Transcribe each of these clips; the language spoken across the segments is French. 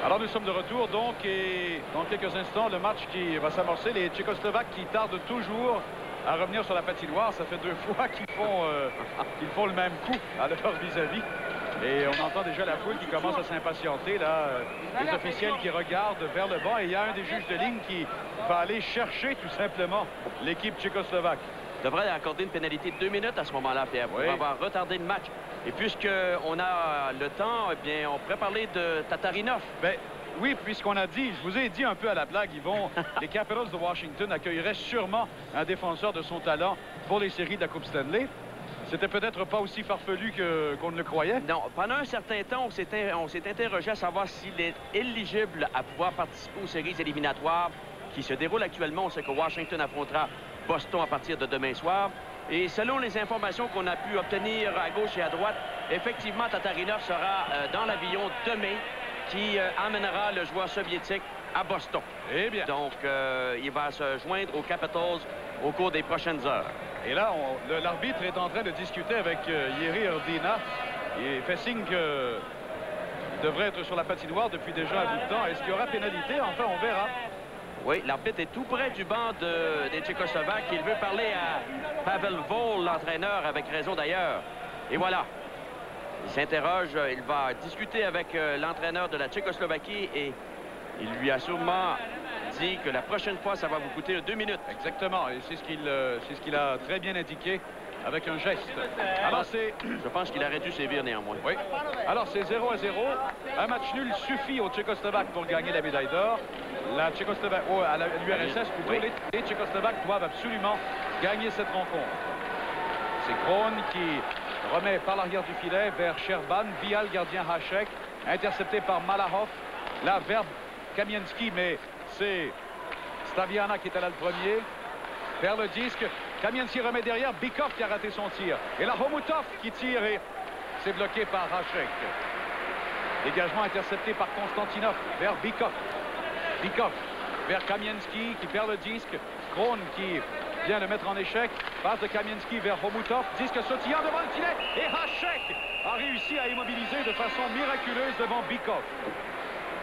Alors nous sommes de retour donc et dans quelques instants le match qui va s'amorcer. Les Tchécoslovaques qui tardent toujours à revenir sur la patinoire. Ça fait 2 fois qu'ils font le même coup à leur vis-à-vis. Et on entend déjà la foule qui commence à s'impatienter. Là, les officiels qui regardent vers le banc. Et il y a un des juges de ligne qui va aller chercher tout simplement l'équipe tchécoslovaque. Devrait accorder une pénalité de 2 minutes à ce moment-là, Pierre, pour avoir retardé le match. Et puisqu'on a le temps, eh bien, on pourrait parler de Tatarinov. Ben, oui, puisqu'on a dit, je vous ai dit un peu à la blague, les Capitals de Washington accueilleraient sûrement un défenseur de son talent pour les séries de la Coupe Stanley. C'était peut-être pas aussi farfelu qu'on ne le croyait. Non, pendant un certain temps, on s'est interrogé à savoir s'il est éligible à pouvoir participer aux séries éliminatoires qui se déroulent actuellement. On sait que Washington affrontera Boston à partir de demain soir. Et selon les informations qu'on a pu obtenir à gauche et à droite, effectivement, Tatarinov sera dans l'avion demain qui amènera le joueur soviétique à Boston. Eh bien. Donc, il va se joindre aux Capitals au cours des prochaines heures. Et là, l'arbitre est en train de discuter avec Jiri Hrdina. Il fait signe qu'il devrait être sur la patinoire depuis déjà un bout de temps. Est-ce qu'il y aura pénalité? Enfin, on verra. Oui, l'arbitre est tout près du banc des Tchécoslovaques. Il veut parler à Pavel Vol, l'entraîneur, avec raison d'ailleurs. Et voilà. Il s'interroge, il va discuter avec l'entraîneur de la Tchécoslovaquie et il lui a sûrement dit que la prochaine fois, ça va vous coûter 2 minutes. Exactement, et c'est ce qu'il a très bien indiqué avec un geste. Alors je pense qu'il aurait dû sévir néanmoins. Oui. Alors c'est 0-0. Un match nul suffit aux Tchécoslovaques pour gagner la médaille d'or. La Tchécoslovaque, à l'URSS plutôt, oui. les Tchécoslovaques doivent absolument gagner cette rencontre. C'est Krohn qui remet par l'arrière du filet vers Sherban, via le gardien Hachek, intercepté par Malahov. Là, vers Kamienski, mais c'est Staviana qui était là le premier. Vers le disque, Kamienski remet derrière, Bykov qui a raté son tir. Et là, Homutov qui tire et c'est bloqué par Hachek. Dégagement intercepté par Konstantinov vers Bykov. Bykov vers Kamienski qui perd le disque. Krohn qui vient le mettre en échec. Passe de Kamienski vers Homutov. Disque sautillant devant le filet. Et Hachek a réussi à immobiliser de façon miraculeuse devant Bykov.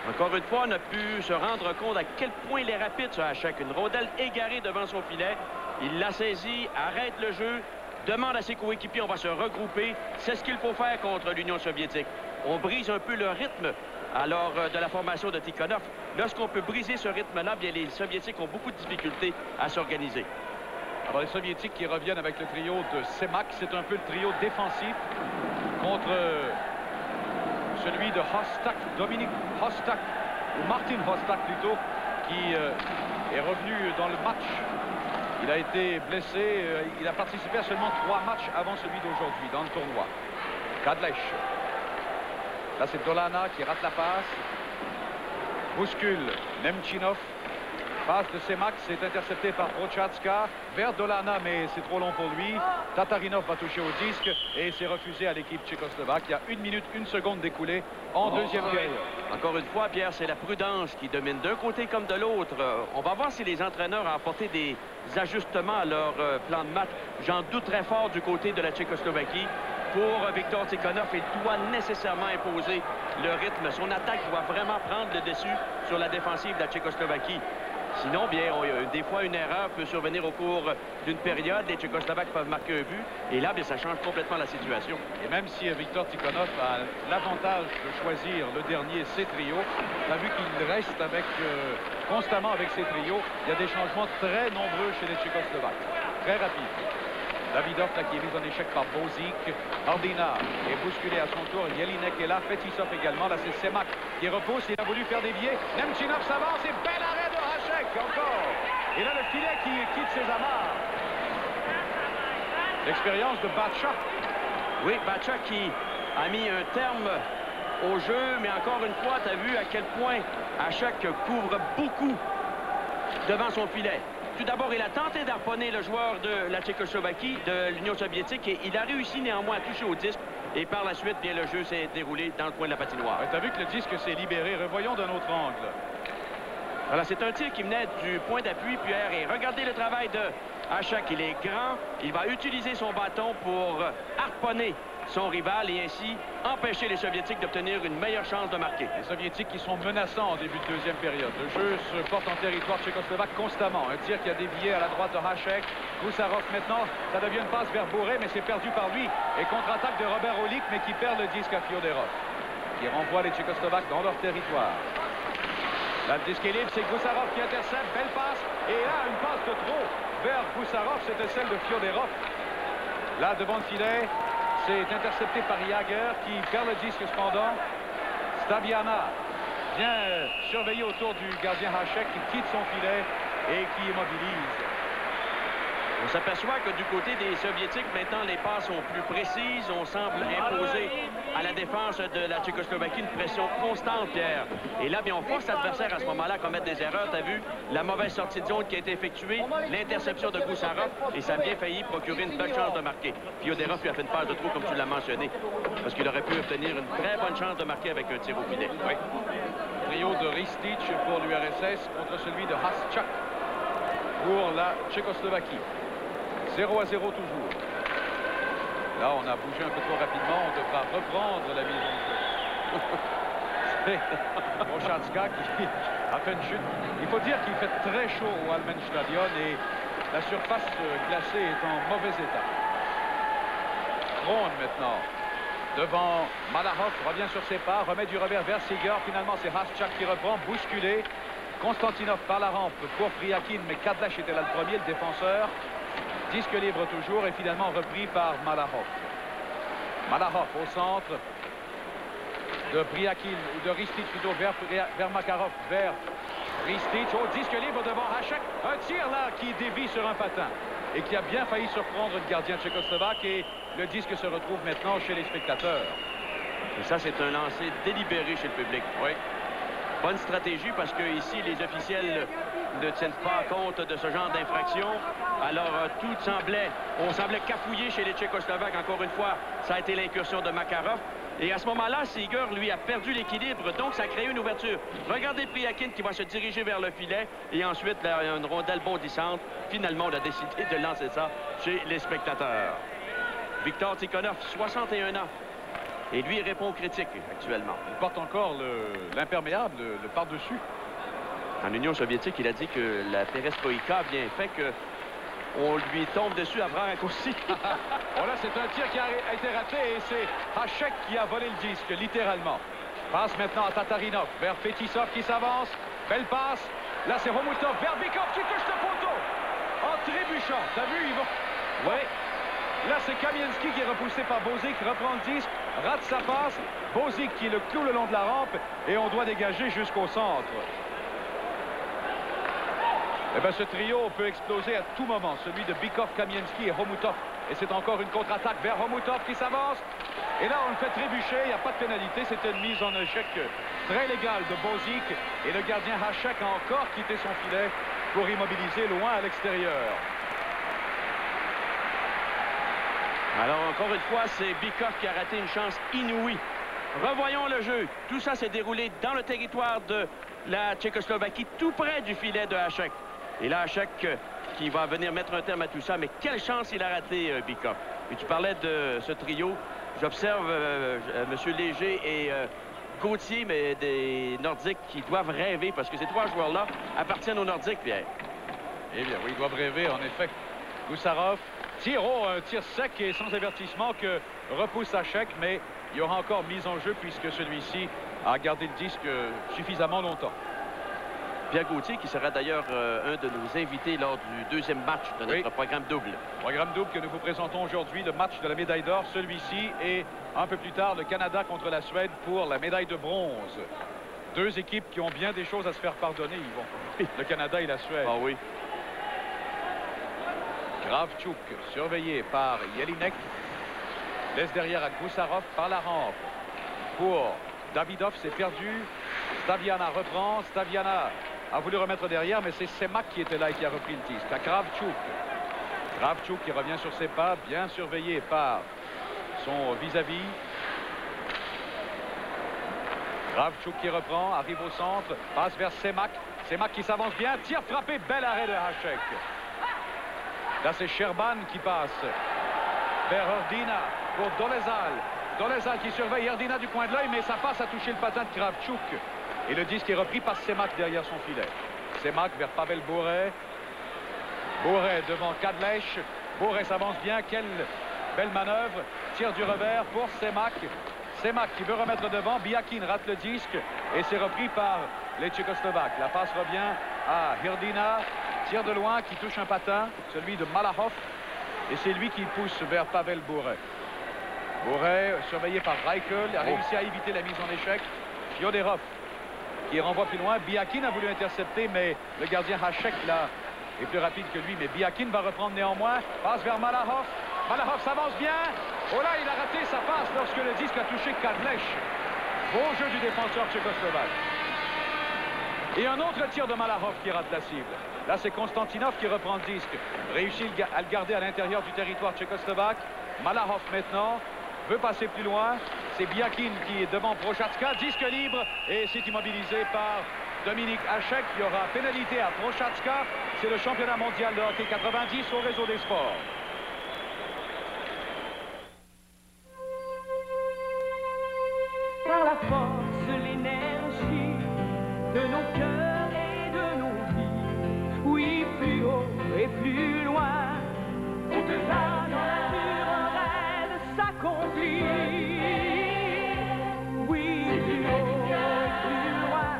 Encore une fois, on a pu se rendre compte à quel point il est rapide, ce Hachek. Une rondelle égarée devant son filet. Il l'a saisi, arrête le jeu, demande à ses coéquipiers, on va se regrouper. C'est ce qu'il faut faire contre l'Union soviétique. On brise un peu le rythme alors de la formation de Tikhonov. Lorsqu'on peut briser ce rythme-là, bien les Soviétiques ont beaucoup de difficultés à s'organiser. Alors les Soviétiques qui reviennent avec le trio de Semak, c'est un peu le trio défensif contre celui de Hostak, Dominique Hostak, ou Martin Hostak plutôt, qui est revenu dans le match. Il a été blessé, il a participé à seulement 3 matchs avant celui d'aujourd'hui dans le tournoi. Kadlec. Là, c'est Dolana qui rate la passe. Bouscule Nemchinov. Passe de Semak, c'est intercepté par Prochatska. Vers Dolana, mais c'est trop long pour lui. Tatarinov va toucher au disque et c'est refusé à l'équipe tchécoslovaque. Il y a 1 minute, 1 seconde d'écoulée en deuxième période. Encore une fois, Pierre, c'est la prudence qui domine d'un côté comme de l'autre. On va voir si les entraîneurs ont apporté des ajustements à leur plan de match. J'en doute très fort du côté de la Tchécoslovaquie. Pour Viktor Tikhonov, il doit nécessairement imposer le rythme. Son attaque doit vraiment prendre le dessus sur la défensive de la Tchécoslovaquie. Sinon, bien, des fois, une erreur peut survenir au cours d'une période. Les Tchécoslovaques peuvent marquer un but. Et là, bien, ça change complètement la situation. Et même si Viktor Tikhonov a l'avantage de choisir le dernier, ses trios, on a vu qu'il reste avec, constamment avec ses trios. Il y a des changements très nombreux chez les Tchécoslovaques. Très rapides. Davidov là, qui est mis en échec par Bozik. Hrdina est bousculé à son tour. Jelinek est là. Fetisov également. Là, c'est Semak qui repousse. Il a voulu faire dévier. Nemchinov s'avance et bel arrêt de Hachek encore. Et là, le filet qui quitte ses amarres. L'expérience de Batcha. Oui, Batcha qui a mis un terme au jeu. Mais encore une fois, tu as vu à quel point Hachek couvre beaucoup devant son filet. Tout d'abord, il a tenté d'harponner le joueur de la Tchécoslovaquie, de l'Union soviétique, et il a réussi néanmoins à toucher au disque. Et par la suite, bien, le jeu s'est déroulé dans le coin de la patinoire. Tu as vu que le disque s'est libéré. Revoyons d'un autre angle. Voilà, c'est un tir qui venait du point d'appui, Pierre. Et regardez le travail de Hachek. Il est grand. Il va utiliser son bâton pour harponner son rival et ainsi empêcher les Soviétiques d'obtenir une meilleure chance de marquer. Les Soviétiques qui sont menaçants en début de deuxième période. Le jeu se porte en territoire tchécoslovaque constamment. Un tir qui a dévié à la droite de Hašek. Gusarov maintenant, ça devient une passe vers Bourré, mais c'est perdu par lui. Et contre-attaque de Robert Olick, mais qui perd le disque à Fjodorov, qui renvoie les Tchécoslovaques dans leur territoire. Là, le disque est libre, c'est Gusarov qui intercepte. Belle passe. Et là, une passe de trop vers Gusarov, c'était celle de Fjodorov. Là, devant le filet, c'est intercepté par Jagr qui perd le disque cependant. Staviana vient surveiller autour du gardien Hašek qui quitte son filet et qui immobilise. On s'aperçoit que du côté des Soviétiques, maintenant, les passes sont plus précises. On semble imposer à la défense de la Tchécoslovaquie une pression constante, Pierre. Et là, bien, on force l'adversaire à ce moment-là à commettre des erreurs. Tu as vu la mauvaise sortie de zone qui a été effectuée, l'interception de Gusarov, et ça a bien failli procurer une belle chance de marquer. Fjodorov lui a fait une passe de trop, comme tu l'as mentionné, parce qu'il aurait pu obtenir une très bonne chance de marquer avec un tir au filet. Oui. Trio de Ristic pour l'URSS contre celui de Hašek pour la Tchécoslovaquie. 0-0 toujours. Là, on a bougé un peu trop rapidement. On devra reprendre la mise en jeu. C'est Mochatska qui a fait une chute. Il faut dire qu'il fait très chaud au Allmannstadion et la surface glacée est en mauvais état. Krohn maintenant. Devant Malahov, revient sur ses pas, remet du revers vers Seeger. Finalement, c'est Hašek qui reprend, bousculé. Konstantinov par la rampe pour Priakin, mais Kadlec était là le premier, le défenseur. Disque libre toujours et finalement repris par Malahov. Malahov au centre de Priakin ou de Ristic plutôt vers Makarov, vers Ristic. Au disque libre devant Hašek. Un tir là qui dévie sur un patin et qui a bien failli surprendre le gardien tchécoslovaque et le disque se retrouve maintenant chez les spectateurs. Et ça, c'est un lancer délibéré chez le public. Oui. Bonne stratégie parce que ici les officiels ne tiennent pas compte de ce genre d'infraction. Alors on semblait cafouiller chez les Tchécoslovaques. Encore une fois, ça a été l'incursion de Makarov. Et à ce moment-là, Seeger, lui, a perdu l'équilibre. Donc, ça a créé une ouverture. Regardez Priakin qui va se diriger vers le filet. Et ensuite, là, une rondelle bondissante. Finalement, on a décidé de lancer ça chez les spectateurs. Viktor Tikhonov, 61 ans. Et lui, il répond aux critiques actuellement. Il porte encore l'imperméable, le par-dessus. En Union soviétique, il a dit que la perestroïka a bien fait que on lui tombe dessus à bras raccourcis. Voilà, c'est un tir qui a été raté et c'est Hašek qui a volé le disque, littéralement. Passe maintenant à Tatarinov, vers Fetisov qui s'avance. Belle passe. Là, c'est Romutov vers Bikov qui touche le poteau. En trébuchant. T'as vu, ils vont... Ouais. Là, c'est Kamienski qui est repoussé par Bozic, reprend le disque, rate sa passe. Bozic qui le cloue le long de la rampe et on doit dégager jusqu'au centre. Eh bien, ce trio peut exploser à tout moment, celui de Bikov, Kamienski et Romutov. Et c'est encore une contre-attaque vers Romutov qui s'avance. Et là, on le fait trébucher, il n'y a pas de pénalité. C'était une mise en échec très légale de Bozic. Et le gardien Hašek a encore quitté son filet pour immobiliser loin à l'extérieur. Alors, encore une fois, c'est Bikov qui a raté une chance inouïe. Revoyons le jeu. Tout ça s'est déroulé dans le territoire de la Tchécoslovaquie, tout près du filet de Hašek. Et là, Hašek qui va venir mettre un terme à tout ça. Mais quelle chance il a raté, Bikov. Et tu parlais de ce trio. J'observe M. Léger et Gauthier, mais des Nordiques qui doivent rêver, parce que ces trois joueurs-là appartiennent aux Nordiques, Pierre. Eh bien, oui, ils doivent rêver, en effet. Gusarov, un tir sec et sans avertissement que repousse Hašek, mais il y aura encore mise en jeu puisque celui-ci a gardé le disque suffisamment longtemps. Pierre Gauthier, qui sera d'ailleurs un de nos invités lors du deuxième match de notre programme double. Programme double que nous vous présentons aujourd'hui, le match de la médaille d'or, celui-ci, et un peu plus tard, le Canada contre la Suède pour la médaille de bronze. Deux équipes qui ont bien des choses à se faire pardonner, Yvon. Le Canada et la Suède. Ah oui. Kravchuk, surveillé par Jelinek, laisse derrière à Gusarov par la rampe. Pour Davidov, c'est perdu. Staviana reprend. Staviana a voulu remettre derrière, mais c'est Semak qui était là et qui a repris le disque. À Kravchuk. Kravchuk qui revient sur ses pas, bien surveillé par son vis-à-vis. Kravchuk qui reprend, arrive au centre, passe vers Semak. Semak qui s'avance bien, tire frappé, bel arrêt de Hašek. Là, c'est Sherban qui passe vers Ordina. pour Dolezal. Dolezal qui surveille Herdina du coin de l'œil, mais ça passe à toucher le patin de Kravchuk. Et le disque est repris par Semak derrière son filet. Semak vers Pavel Bure. Bure devant Kadlec. Bure s'avance bien. Quelle belle manœuvre. Tire du revers pour Semak. Semak qui veut remettre devant. Biakin rate le disque. Et c'est repris par les Tchécoslovaques. La passe revient à Herdina. Tire de loin qui touche un patin. Celui de Malahov. Et c'est lui qui pousse vers Pavel Bure. Bure, surveillé par Reichel, a réussi à éviter la mise en échec. Fyoderov qui renvoie plus loin. Biakin a voulu intercepter, mais le gardien Hachek là est plus rapide que lui. Mais Biakin va reprendre néanmoins. Passe vers Malahov. Malahov s'avance bien. Oh là, il a raté sa passe lorsque le disque a touché Kadlec. Beau jeu du défenseur tchécoslovaque. Et un autre tir de Malahov qui rate la cible. Là, c'est Konstantinov qui reprend le disque. Réussit à le garder à l'intérieur du territoire tchécoslovaque. Malahov maintenant veut passer plus loin. C'est Biakin qui est devant Prochatska. Disque libre et c'est immobilisé par Dominique Hachek. Il y aura pénalité à Prochatska. C'est le championnat mondial de hockey 90 au réseau des sports. Par la force, l'énergie de nos cœurs et de nos vies. Oui, plus haut et plus loin. Au-delà de la nature, un rêve s'accomplit. Oui, plus haut et plus loin,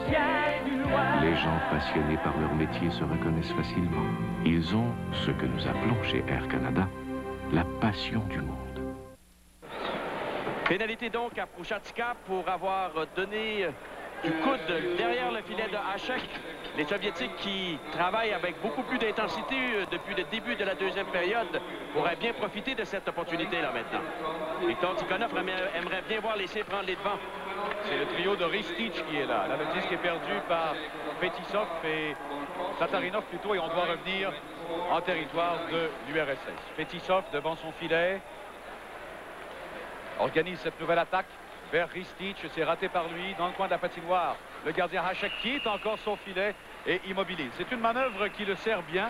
bien plus loin. Les gens passionnés par leur métier se reconnaissent facilement. Ils ont ce que nous appelons chez Air Canada la passion du monde. Pénalité donc à Prochatska pour avoir donné du coude derrière le filet de Hachek. Les Soviétiques qui travaillent avec beaucoup plus d'intensité depuis le début de la deuxième période pourraient bien profiter de cette opportunité-là maintenant. Victor Tikhonov aimerait bien voir les siens prendre les devants. C'est le trio de Ristic qui est là. Là, le disque est perdu par Fetisov et Tatarinov plutôt, et on doit revenir en territoire de l'URSS. Fetisov devant son filet organise cette nouvelle attaque vers Ristic. C'est raté par lui dans le coin de la patinoire. Le gardien Hachek quitte encore son filet et immobilise. C'est une manœuvre qui le sert bien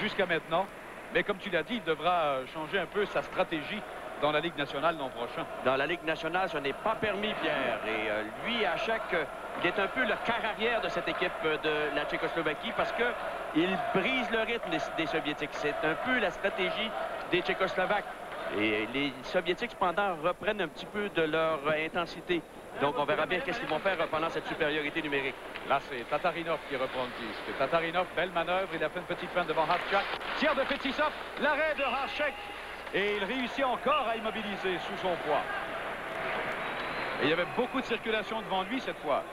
jusqu'à maintenant. Mais comme tu l'as dit, il devra changer un peu sa stratégie dans la Ligue nationale l'an prochain. Dans la Ligue nationale, ce n'est pas permis, Pierre. Et lui, Hachek, il est un peu le quart arrière de cette équipe de la Tchécoslovaquie parce qu'il brise le rythme des Soviétiques. C'est un peu la stratégie des Tchécoslovaques. Et les Soviétiques, cependant, reprennent un petit peu de leur intensité. Donc, on verra bien qu'est-ce qu'ils vont faire pendant cette supériorité numérique. Là, c'est Tatarinov qui reprend le disque. Tatarinov, belle manœuvre. Il a fait une petite feinte devant Hachek. Tir de Fetisov, l'arrêt de Hachek. Et il réussit encore à immobiliser sous son poids. Et il y avait beaucoup de circulation devant lui cette fois.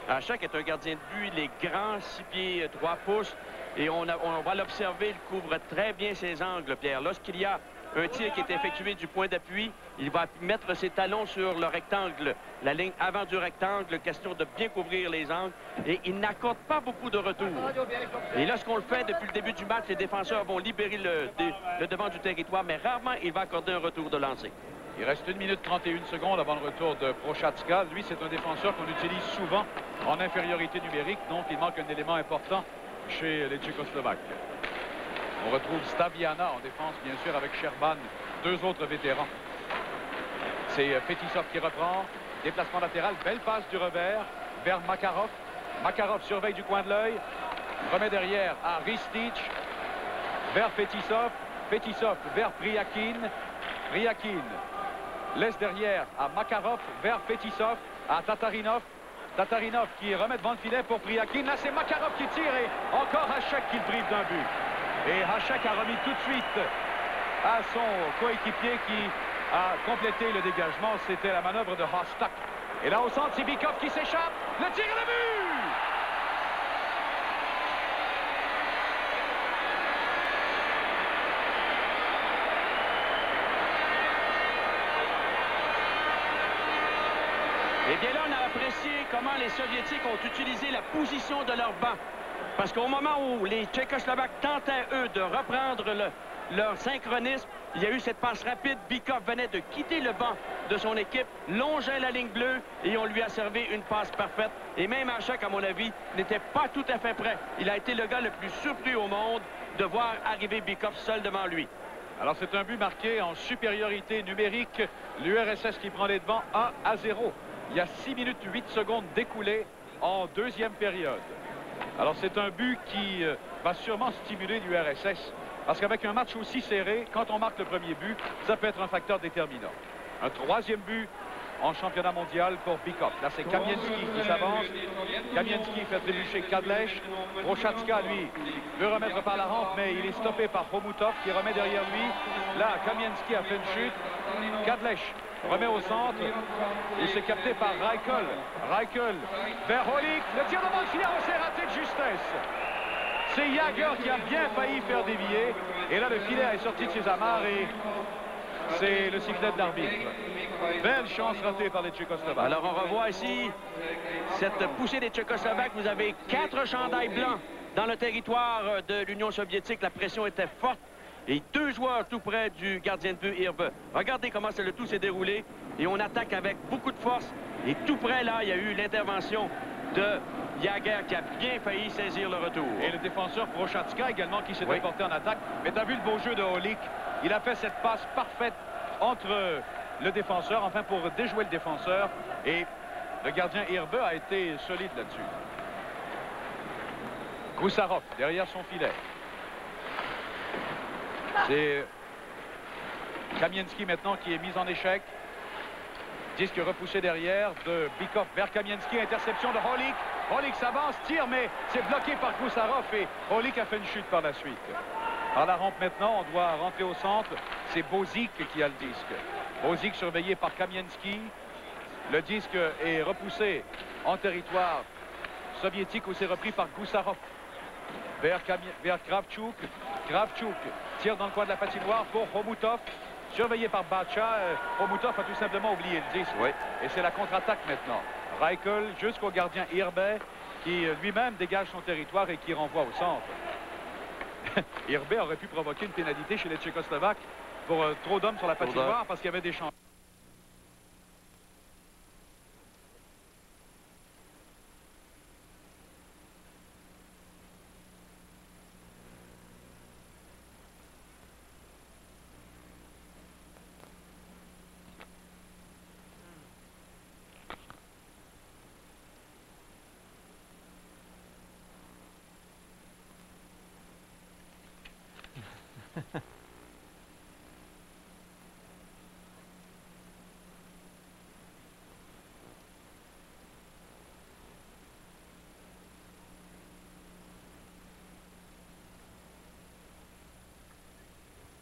Hachek est un gardien de but. Il est grand, 6 pieds 3 pouces. Et on va l'observer. Il couvre très bien ses angles, Pierre. Lorsqu'il y a un tir qui est effectué du point d'appui, il va mettre ses talons sur le rectangle, la ligne avant du rectangle, question de bien couvrir les angles, et il n'accorde pas beaucoup de retour. Et lorsqu'on le fait depuis le début du match, les défenseurs vont libérer le devant du territoire, mais rarement il va accorder un retour de lancer. Il reste 1 minute 31 secondes avant le retour de Prochatska. Lui, c'est un défenseur qu'on utilise souvent en infériorité numérique, donc il manque un élément important chez les Tchécoslovaques. On retrouve Staviana en défense, bien sûr, avec Sherban, 2 autres vétérans. C'est Fetisov qui reprend. Déplacement latéral, belle passe du revers vers Makarov. Makarov surveille du coin de l'œil. Remet derrière à Ristic. Vers Fetisov. Fetisov vers Priakin. Priakin laisse derrière à Makarov vers Fetisov. À Tatarinov. Tatarinov qui remet devant le filet pour Priakin. Là, c'est Makarov qui tire et encore Hachek qui le prive d'un but. Et Hachek a remis tout de suite à son coéquipier qui a complété le dégagement. C'était la manœuvre de Hostak. Et là, au centre, c'est Bikov qui s'échappe. Le tir et le but! Eh bien là, on a apprécié comment les Soviétiques ont utilisé la position de leur banc. Parce qu'au moment où les Tchécoslovaques tentaient, eux, de reprendre leur synchronisme, il y a eu cette passe rapide. Bikov venait de quitter le banc de son équipe, longeait la ligne bleue et on lui a servi une passe parfaite. Et même Hachek, à mon avis, n'était pas tout à fait prêt. Il a été le gars le plus surpris au monde de voir arriver Bikov seul devant lui. Alors c'est un but marqué en supériorité numérique. L'URSS qui prend les devants 1-0. Il y a 6 minutes 8 secondes d'écoulées en deuxième période. Alors c'est un but qui va sûrement stimuler l'URSS. Parce qu'avec un match aussi serré, quand on marque le premier but, ça peut être un facteur déterminant. Un troisième but en championnat mondial pour Bykov. Là, c'est Kamienski qui s'avance. Kamienski fait trébucher Kadlec. Prochatzka, lui, veut remettre par la rampe, mais il est stoppé par Khomutov qui remet derrière lui. Là, Kamienski a fait une chute. Kadlec remet au centre. Il s'est capté par Reichel. Reichel vers Holik. Le tir de Montfilia, s'est raté de justesse. C'est Jagr qui a bien failli faire dévier. Et là, le filet est sorti de ses amarres et c'est le sifflet de l'arbitre. Belle chance ratée par les Tchécoslovaques. Alors, on revoit ici cette poussée des Tchécoslovaques. Vous avez 4 chandails blancs dans le territoire de l'Union soviétique. La pression était forte. Et 2 joueurs tout près du gardien de but, Irbe. Regardez comment le tout s'est déroulé. Et on attaque avec beaucoup de force. Et tout près, là, il y a eu l'intervention de Jagr qui a bien failli saisir le retour. Et le défenseur Prochatzka également qui s'est apporté en attaque. Mais tu as vu le beau jeu de Holik. Il a fait cette passe parfaite entre le défenseur, enfin pour déjouer le défenseur. Et le gardien Irbe a été solide là-dessus. Goussarov derrière son filet. C'est Kamienski maintenant qui est mis en échec. Disque repoussé derrière de Bykov vers Kamienski. Interception de Holik. Holik s'avance, tire, mais c'est bloqué par Goussarov et Holik a fait une chute par la suite. Par la rampe maintenant, on doit rentrer au centre. C'est Bozik qui a le disque. Bozik surveillé par Kamienski. Le disque est repoussé en territoire soviétique où c'est repris par Goussarov. Vers Kravchuk. Kravchuk tire dans le coin de la patinoire pour Khomutov. Surveillé par Bacha. Khomutov a tout simplement oublié le disque. Oui. Et c'est la contre-attaque maintenant. Reichel jusqu'au gardien Irbe qui lui-même dégage son territoire et qui renvoie au centre. Irbe aurait pu provoquer une pénalité chez les Tchécoslovaques pour trop d'hommes sur la patinoire parce qu'il y avait des changements.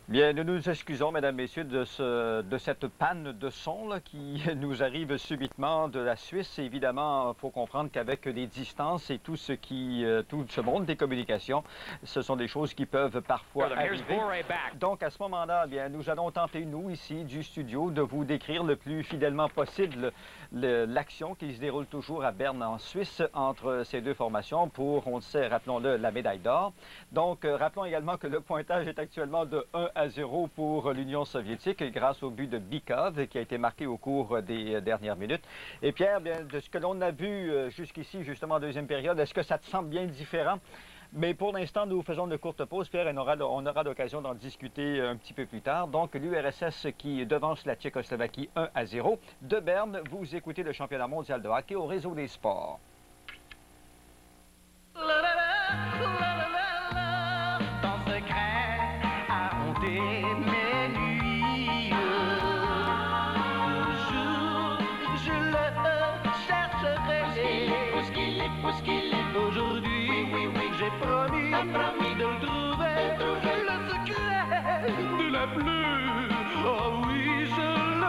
Bien, nous nous excusons, mesdames, messieurs, de cette panne de son là, qui nous arrive subitement de la Suisse. Évidemment, il faut comprendre qu'avec les distances et tout ce monde des communications, ce sont des choses qui peuvent parfois arriver. Donc, à ce moment-là, bien, nous allons tenter, nous, ici, du studio, de vous décrire le plus fidèlement possible l'action qui se déroule toujours à Berne, en Suisse, entre ces deux formations pour, on le sait, rappelons-le, la médaille d'or. Donc, rappelons également que le pointage est actuellement de 1-0 pour l'Union soviétique grâce au but de Bykov qui a été marqué au cours des dernières minutes. Et Pierre, bien, de ce que l'on a vu jusqu'ici, justement en deuxième période, est-ce que ça te semble bien différent? Mais pour l'instant, nous faisons une courte pause, Pierre, et on aura l'occasion d'en discuter un petit peu plus tard. Donc, l'URSS qui devance la Tchécoslovaquie 1-0. De Berne, vous écoutez le championnat mondial de hockey au réseau des sports. Mes nuits, toujours je le chercherai. Où qu'il est, aujourd'hui, oui, j'ai promis de le trouver, le secret de la bleue. Oh oui, je le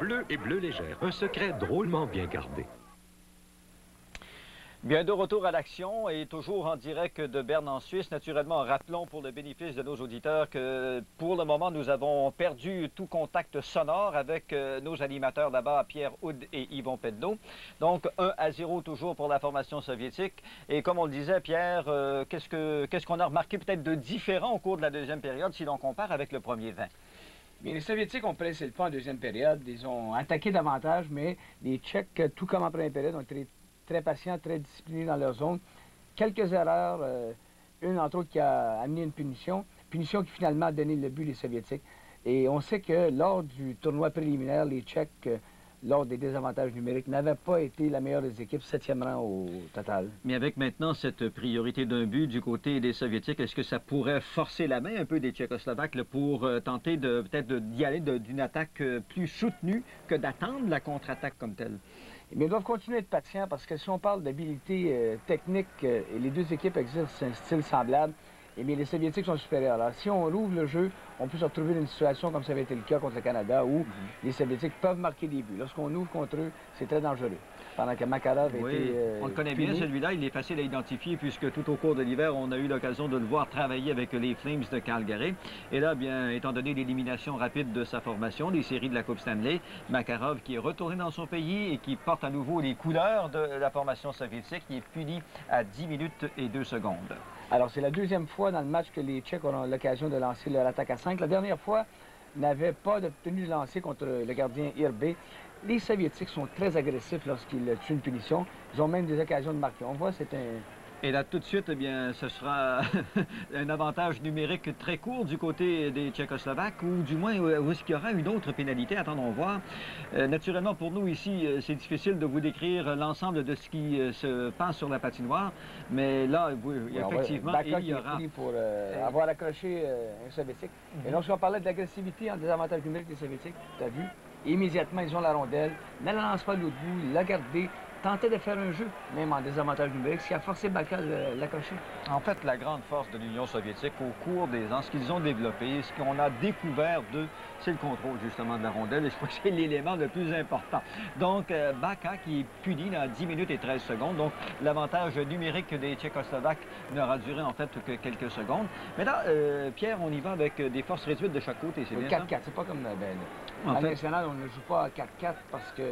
veux. Bleu et bleu légère, un secret drôlement bien gardé. Bien, de retour à l'action et toujours en direct de Berne en Suisse. Naturellement, rappelons pour le bénéfice de nos auditeurs que pour le moment, nous avons perdu tout contact sonore avec nos animateurs là-bas, Pierre Houd et Yvon Pedneau. Donc, 1-0 toujours pour la formation soviétique. Et comme on le disait, Pierre, qu'est-ce qu'on a remarqué peut-être de différent au cours de la deuxième période si l'on compare avec le premier 20? Bien, les Soviétiques ont pressé le pas en deuxième période. Ils ont attaqué davantage, mais les Tchèques, tout comme en première période, ont été très patients, très disciplinés dans leur zone. Quelques erreurs une entre autres qui a amené une punition qui finalement a donné le but des Soviétiques. Et on sait que lors du tournoi préliminaire, les Tchèques, lors des désavantages numériques, n'avaient pas été la meilleure des équipes, 7e rang au total. Mais avec maintenant cette priorité d'un but du côté des Soviétiques, est-ce que ça pourrait forcer la main un peu des Tchécoslovaques là, pour tenter peut-être d'y aller d'une attaque plus soutenue que d'attendre la contre-attaque comme telle? Mais ils doivent continuer à être patients parce que si on parle d'habilité technique, et les deux équipes exercent un style semblable, et bien les Soviétiques sont supérieurs. Alors, si on rouvre le jeu, on peut se retrouver dans une situation comme ça avait été le cas contre le Canada, où les Soviétiques peuvent marquer des buts. Lorsqu'on ouvre contre eux, c'est très dangereux. Pendant que Makarov était on le connaît bien, celui-là. Il est facile à identifier puisque tout au cours de l'hiver, on a eu l'occasion de le voir travailler avec les Flames de Calgary. Et là, bien, étant donné l'élimination rapide de sa formation, des séries de la Coupe Stanley, Makarov qui est retourné dans son pays et qui porte à nouveau les couleurs de la formation soviétique, il est puni à 10 minutes et 2 secondes. Alors, c'est la deuxième fois dans le match que les Tchèques auront l'occasion de lancer leur attaque à 5. La dernière fois, n'avaient pas obtenu de lancer contre le gardien Irbe. Les Soviétiques sont très agressifs lorsqu'ils tuent une punition. Ils ont même des occasions de marquer. On voit, c'est un... Et là, tout de suite, eh bien, ce sera un avantage numérique très court du côté des Tchécoslovaques, ou du moins, où est-ce qu'il y aura une autre pénalité? Attendons voir. Naturellement, pour nous, ici, c'est difficile de vous décrire l'ensemble de ce qui se passe sur la patinoire, mais là, effectivement, il y aura... pour avoir accroché un Soviétique. Et lorsqu'on parlait de l'agressivité en désavantage numérique des Soviétiques, tu as vu, immédiatement, ils ont la rondelle, ne la lancent pas de l'autre bout, la garder, tenter de faire un jeu, même en désavantage numérique, ce qui a forcé Baka de l'accrocher. En fait, la grande force de l'Union soviétique, au cours des ans, ce qu'ils ont développé, ce qu'on a découvert d'eux, c'est le contrôle, justement, de la rondelle, et je crois que c'est l'élément le plus important. Donc, Baka, qui est puni à 10 minutes et 13 secondes, donc l'avantage numérique des Tchécoslovaques n'aura duré, en fait, que quelques secondes. Mais là, Pierre, on y va avec des forces réduites de chaque côté, c'est bien 4-4, c'est pas comme en fait, national, on ne joue pas à 4-4 parce que...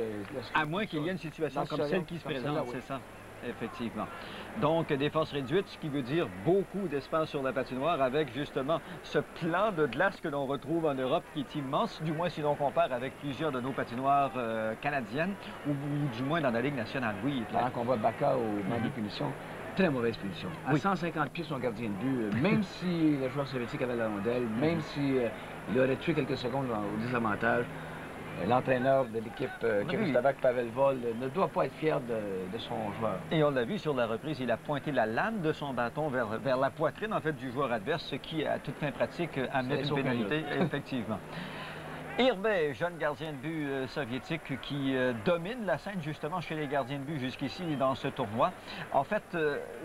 À moins qu'il y ait une situation comme celle qui se présente, c'est ça. Effectivement. Donc, des forces réduites, ce qui veut dire beaucoup d'espace sur la patinoire avec justement ce plan de glace que l'on retrouve en Europe qui est immense, du moins si l'on compare avec plusieurs de nos patinoires canadiennes ou du moins dans la Ligue nationale. Oui. Pendant qu'on voit Baka au banc des punitions, très mauvaise punition. À 150 pieds son gardien de but, même si le joueur soviétique avait la rondelle, même si il aurait tué quelques secondes au désavantage, l'entraîneur de l'équipe tchécoslovaque, Pavel Vol, ne doit pas être fier de son joueur. Et on l'a vu sur la reprise, il a pointé la lame de son bâton vers la poitrine en fait du joueur adverse, ce qui, à toute fin pratique, amenait une pénalité, effectivement. Irbe, jeune gardien de but soviétique qui domine la scène justement chez les gardiens de but jusqu'ici dans ce tournoi. En fait,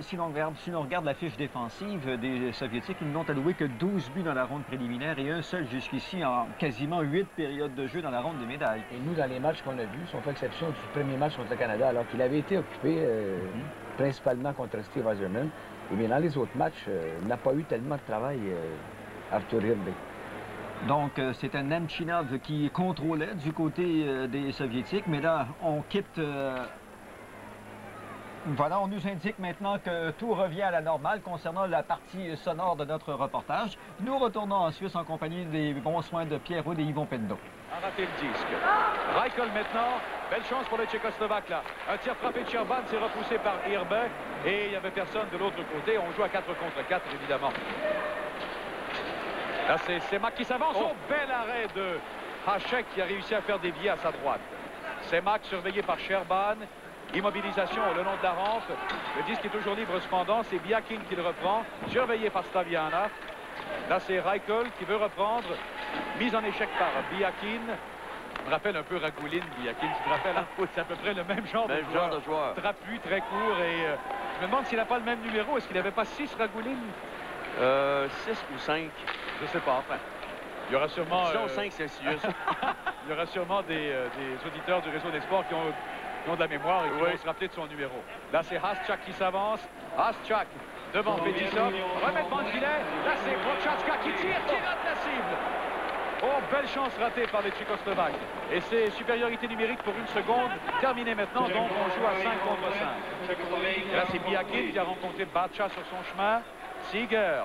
si l'on regarde la fiche défensive des Soviétiques, ils n'ont alloué que 12 buts dans la ronde préliminaire et un seul jusqu'ici en quasiment 8 périodes de jeu dans la ronde des médailles. Et nous, dans les matchs qu'on a vus, si on fait exception du premier match contre le Canada, alors qu'il avait été occupé principalement contre Steve Yzerman, et bien dans les autres matchs, il n'a pas eu tellement de travail, Arthur Irbe. Donc, c'est un Nemchinov qui contrôlait du côté des Soviétiques, mais là, on quitte... Voilà, on nous indique maintenant que tout revient à la normale concernant la partie sonore de notre reportage. Nous retournons en Suisse en compagnie des bons soins de Pierre Houd et Yvon Penneau. A raté le disque. Reichel maintenant, belle chance pour les Tchécoslovaques là. Un tir frappé de Sherban, c'est repoussé par Irbe et il n'y avait personne de l'autre côté. On joue à 4 contre 4 évidemment. Là, c'est Semak qui s'avance. Oh, bel arrêt de Hachek qui a réussi à faire dévier à sa droite. Semak surveillé par Sherban. Immobilisation le long de la rampe. Le disque est toujours libre cependant. C'est Biakin qui le reprend. Surveillé par Staviana. Là, c'est Reichel qui veut reprendre. Mise en échec par Biakin. Ça me rappelle un peu Ragouline, Biakin. Tu te rappelles, hein? C'est à peu près le même genre de joueur. Trapu, très court. Et je me demande s'il n'a pas le même numéro. Est-ce qu'il n'avait pas 6 Ragouline? 6 ou 5. Je sais pas, enfin. Il y aura sûrement... Disons 5 Celsius. Il y aura sûrement des auditeurs du réseau des sports qui ont de la mémoire et qui vont se rappeler de son numéro. Là, c'est Haschak qui s'avance. Haschak devant Fetisov. Remettement de filet. Là, c'est Prochaska qui tire, qui rate la cible. Oh, belle chance ratée par les Tchécoslovaques. Et c'est supériorité numérique pour 1 seconde. Terminé maintenant, donc on joue à 5 contre 5. Et là, c'est Biakin qui a rencontré Batcha sur son chemin. Seeger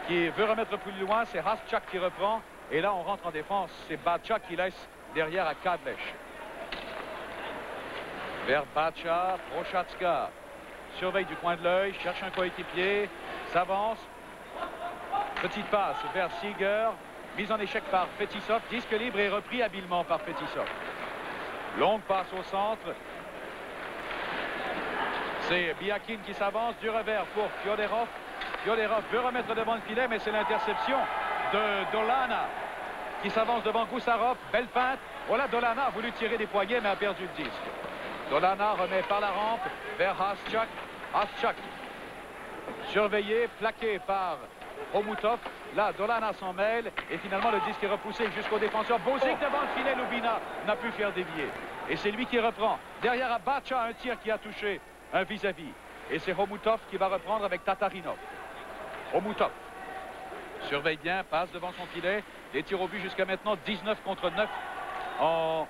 qui veut remettre plus loin, c'est Haschak qui reprend. Et là, on rentre en défense. C'est Batcha qui laisse derrière à Kadlec. Vers Batcha, Prochaska. Surveille du coin de l'œil, cherche un coéquipier. s'avance. Petite passe vers Seeger. Mise en échec par Fetisov. Disque libre et repris habilement par Fetisov. Longue passe au centre. C'est Biakin qui s'avance du revers pour Fyoderov. Fyoderov veut remettre devant le filet, mais c'est l'interception de Dolana qui s'avance devant Goussarov. Belle feinte. Voilà, Dolana a voulu tirer des poignets, mais a perdu le disque. Dolana remet par la rampe vers Haschak. Haschak surveillé, plaqué par Romutov. Là, Dolana s'en mêle et finalement le disque est repoussé jusqu'au défenseur. Bozic devant le filet, Lubina n'a pu faire dévier. Et c'est lui qui reprend. Derrière Abacha, un tir qui a touché un vis-à-vis. Et c'est Romutov qui va reprendre avec Tatarinov. Romutov surveille bien, passe devant son filet. Les tirs au but jusqu'à maintenant 19 contre 9 en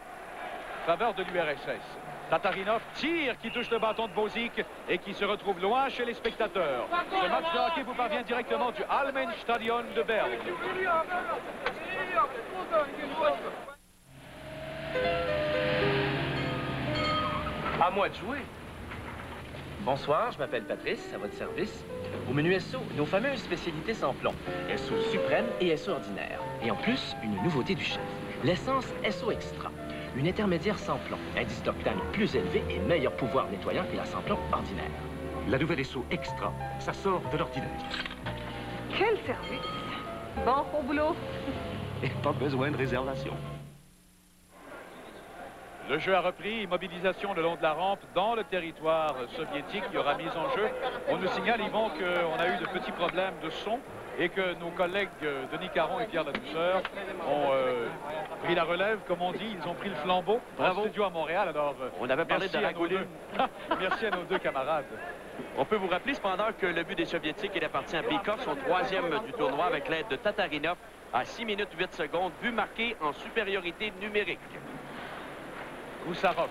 faveur de l'URSS. Tatarinov tire qui touche le bâton de Bozic et qui se retrouve loin chez les spectateurs. Ce match de hockey vous parvient directement du Hallenstadion de Berne. À moi de jouer. Bonsoir, je m'appelle Patrice, à votre service. Au menu SO, nos fameuses spécialités sans plomb. SO suprême et SO ordinaire. Et en plus, une nouveauté du chef. L'essence SO Extra. Une intermédiaire sans plomb. Indice d'octane plus élevé et meilleur pouvoir nettoyant que la sans plomb ordinaire. La nouvelle SO Extra, ça sort de l'ordinaire. Quel service! Bon, au boulot. Et pas besoin de réservation. Le jeu a repris, immobilisation le long de la rampe dans le territoire soviétique. Il y aura mise en jeu. On nous signale, Yvon, qu'on a eu de petits problèmes de son et que nos collègues Denis Caron et Pierre Ladouceur ont pris la relève, comme on dit. Ils ont pris le flambeau. Bravo. En studio à Montréal. Alors, On avait parlé de Ragoulin. Merci à nos deux camarades. On peut vous rappeler cependant que le but des Soviétiques, il appartient à Bykov, son troisième du tournoi avec l'aide de Tatarinov à 6 minutes 8 secondes. But marqué en supériorité numérique. Goussarov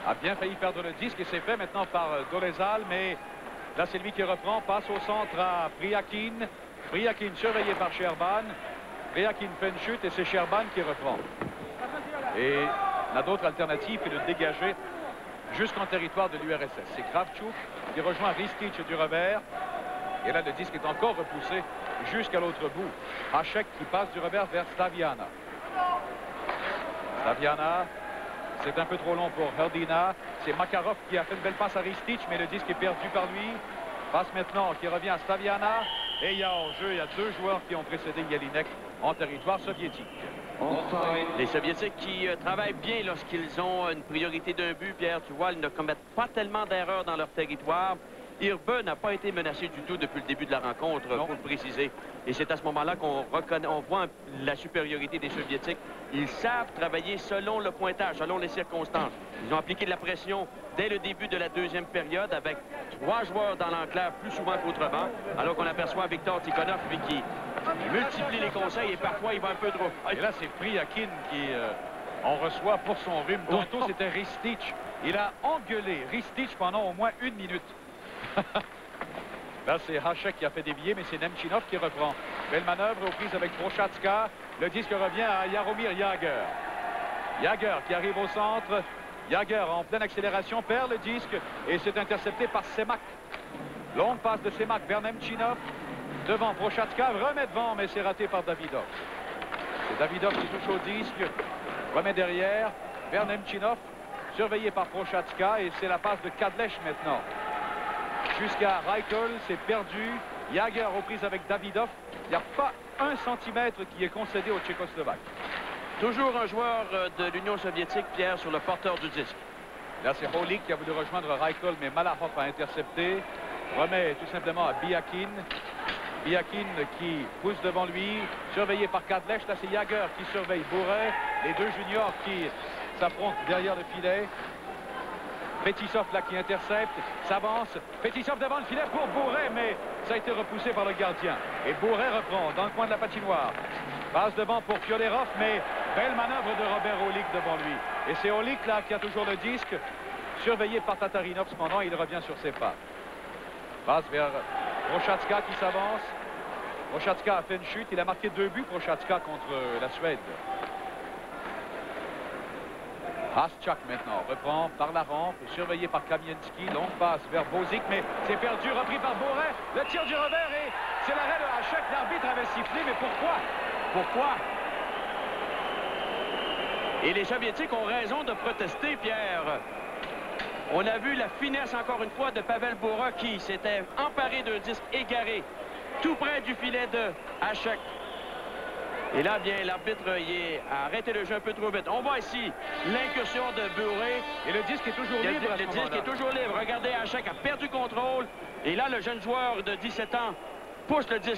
a bien failli perdre le disque et c'est fait maintenant par Dolezal, mais là c'est lui qui reprend, passe au centre à Priakin. Priakin surveillé par Sherban. Priakin fait une chute et c'est Sherban qui reprend. Et on a d'autres alternatives que de dégager jusqu'en territoire de l'URSS. C'est Kravchuk qui rejoint Ristich du revers. Et là le disque est encore repoussé jusqu'à l'autre bout. Hachek qui passe du revers vers Staviana. Staviana. C'est un peu trop long pour Herdina. C'est Makarov qui a fait une belle passe à Ristich, mais le disque est perdu par lui. Passe maintenant qui revient à Staviana. Et il y a en jeu, il y a deux joueurs qui ont précédé Jelinek en territoire soviétique. Les Soviétiques qui travaillent bien lorsqu'ils ont une priorité d'un but, Pierre, tu vois, ils ne commettent pas tellement d'erreurs dans leur territoire. Irbe n'a pas été menacé du tout depuis le début de la rencontre, pour le préciser. Et c'est à ce moment-là qu'on voit la supériorité des Soviétiques. Ils savent travailler selon le pointage, selon les circonstances. Ils ont appliqué de la pression dès le début de la deuxième période avec 3 joueurs dans l'enclave plus souvent qu'autrement, alors qu'on aperçoit Viktor Tikhonov, lui, qui multiplie les conseils et parfois il va un peu trop. Et là, c'est Priakin qui en reçoit pour son rhume. Tantôt, c'était Ristich. Il a engueulé Ristich pendant au moins 1 minute. Là, c'est Hachek qui a fait dévier, mais c'est Nemchinov qui reprend. Belle manœuvre aux prises avec Prochatzka. Le disque revient à Jaromir Jagr. Jagr qui arrive au centre. Jagr en pleine accélération perd le disque et c'est intercepté par Semak. Longue passe de Semak vers Nemchinov. Devant Prochatzka, remet devant, mais c'est raté par Davidov. C'est Davidov qui touche au disque. Remet derrière vers Nemchinov. Surveillé par Prochatzka et c'est la passe de Kadlec maintenant. Jusqu'à Reichel, c'est perdu. Jagr aux prises avec Davidov. Il n'y a pas 1 centimètre qui est concédé aux Tchécoslovaques. Toujours un joueur de l'Union soviétique, Pierre, sur le porteur du disque. Là, c'est Holik qui a voulu rejoindre Reichel, mais Malahov a intercepté. Remet tout simplement à Biakin. Biakin qui pousse devant lui, surveillé par Kadlec. Là, c'est Jagr qui surveille Bourret. Les deux juniors qui s'affrontent derrière le filet. Fetisov là qui intercepte, s'avance. Fetisov devant le filet pour Bourret, mais ça a été repoussé par le gardien. Et Bourret reprend dans le coin de la patinoire. Passe devant pour Fyoderov, mais belle manœuvre de Robert Holik devant lui. Et c'est Holik là qui a toujours le disque, surveillé par Tatarinov. Cependant, il revient sur ses pas. Passe vers Prochatzka qui s'avance. Prochatzka a fait une chute, il a marqué 2 buts, Prochatzka, contre la Suède. Haschak maintenant reprend par la rampe, surveillé par Kamienski, longue passe vers Bozik, mais c'est perdu, repris par Bourret, le tir du revers et c'est l'arrêt de Hašek. L'arbitre avait sifflé, mais pourquoi? Pourquoi? Et les Soviétiques ont raison de protester, Pierre. On a vu la finesse, encore une fois, de Pavel Bora qui s'était emparé d'un disque égaré tout près du filet de Hašek. Et là, bien, l'arbitre a arrêté le jeu un peu trop vite. On voit ici l'incursion de Bourret. Et le disque est toujours libre. Le disque est toujours libre. Regardez, Hašek a perdu contrôle. Et là, le jeune joueur de 17 ans pousse le disque.